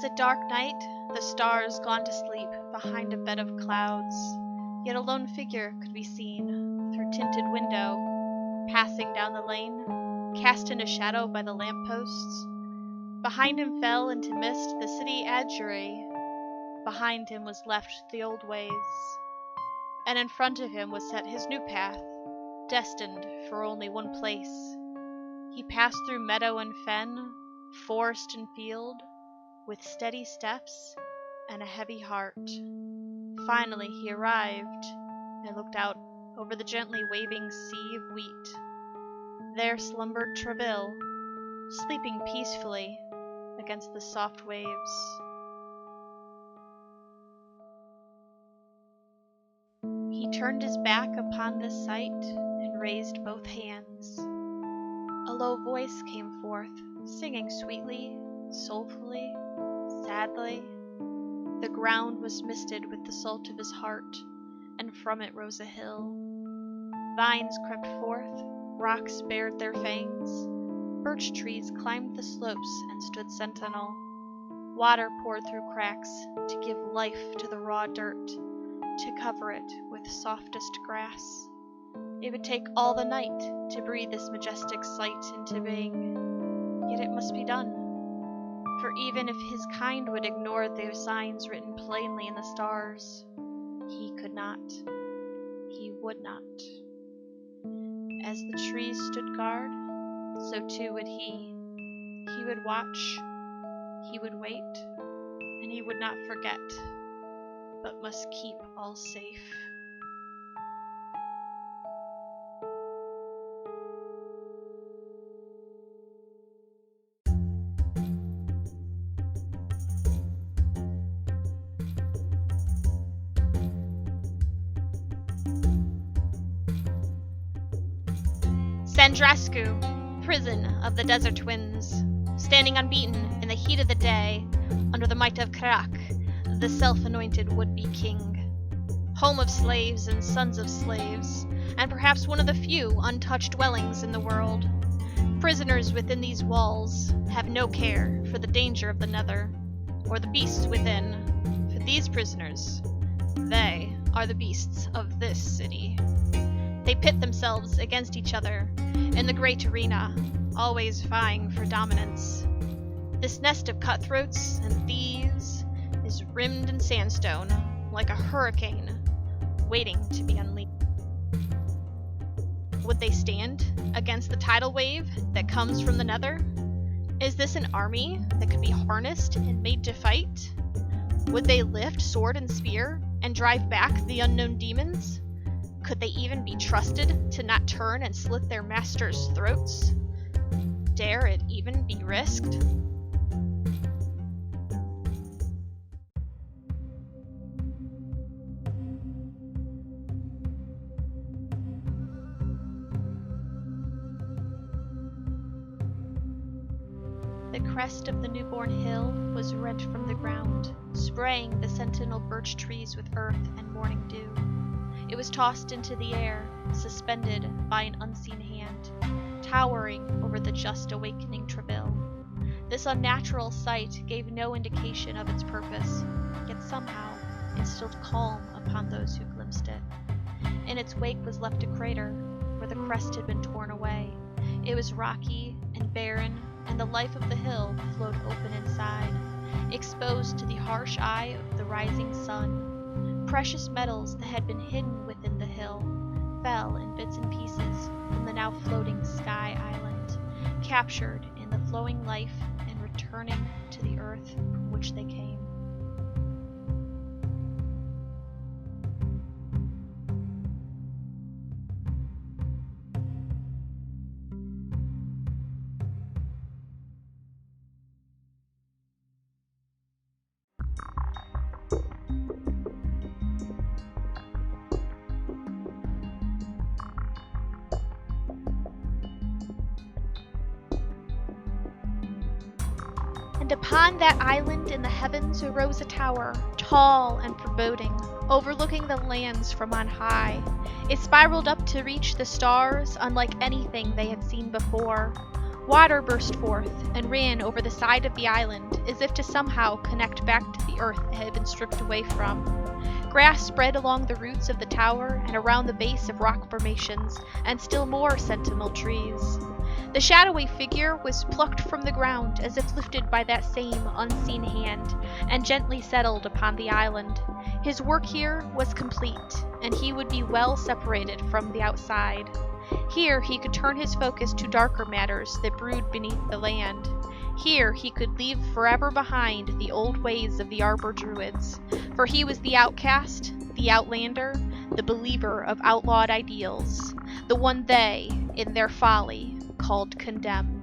was a dark night, the stars gone to sleep behind a bed of clouds, yet a lone figure could be seen through tinted window, passing down the lane, cast into shadow by the lampposts. Behind him fell into mist the city Ajury. Behind him was left the old ways, and in front of him was set his new path, destined for only one place. He passed through meadow and fen, forest and field, with steady steps and a heavy heart. Finally he arrived and looked out over the gently waving sea of wheat. There slumbered Travill, sleeping peacefully against the soft waves. He turned his back upon this sight and raised both hands. A low voice came forth, singing sweetly, soulfully, sadly. The ground was misted with the salt of his heart, and from it rose a hill. Vines crept forth, rocks bared their fangs, birch trees climbed the slopes and stood sentinel. Water poured through cracks to give life to the raw dirt, to cover it with softest grass. It would take all the night to breathe this majestic sight into being, yet it must be done. For even if his kind would ignore the signs written plainly in the stars, he could not. He would not. As the trees stood guard, so too would he. He would watch, he would wait, and he would not forget, but must keep all safe. Sandrasku, prison of the desert twins, standing unbeaten in the heat of the day, under the might of Krak, the self-anointed would-be king. Home of slaves and sons of slaves, and perhaps one of the few untouched dwellings in the world. Prisoners within these walls have no care for the danger of the Nether, or the beasts within. For these prisoners, they are the beasts of this city. They pit themselves against each other in the great arena, always vying for dominance. This nest of cutthroats and thieves is rimmed in sandstone, like a hurricane, waiting to be unleashed. Would they stand against the tidal wave that comes from the Nether? Is this an army that could be harnessed and made to fight? Would they lift sword and spear and drive back the unknown demons? Could they even be trusted to not turn and slit their masters' throats? Dare it even be risked? The crest of the newborn hill was rent from the ground, spraying the sentinel birch trees with earth and morning dew. It was tossed into the air, suspended by an unseen hand, towering over the just awakening Travill. This unnatural sight gave no indication of its purpose, yet somehow instilled calm upon those who glimpsed it. In its wake was left a crater, where the crest had been torn away. It was rocky and barren, and the life of the hill flowed open inside, exposed to the harsh eye of the rising sun. Precious metals that had been hidden within the hill fell in bits and pieces from the now floating sky island, captured in the flowing life and returning to the earth from which they came. And upon that island in the heavens arose a tower, tall and foreboding, overlooking the lands from on high. It spiraled up to reach the stars, unlike anything they had seen before. Water burst forth and ran over the side of the island as if to somehow connect back to the earth it had been stripped away from. Grass spread along the roots of the tower and around the base of rock formations, and still more sentinel trees. The shadowy figure was plucked from the ground as if lifted by that same unseen hand, and gently settled upon the island. His work here was complete, and he would be well separated from the outside. Here he could turn his focus to darker matters that brewed beneath the land. Here he could leave forever behind the old ways of the Arbor Druids, for he was the outcast, the outlander, the believer of outlawed ideals, the one they, in their folly, called condemned.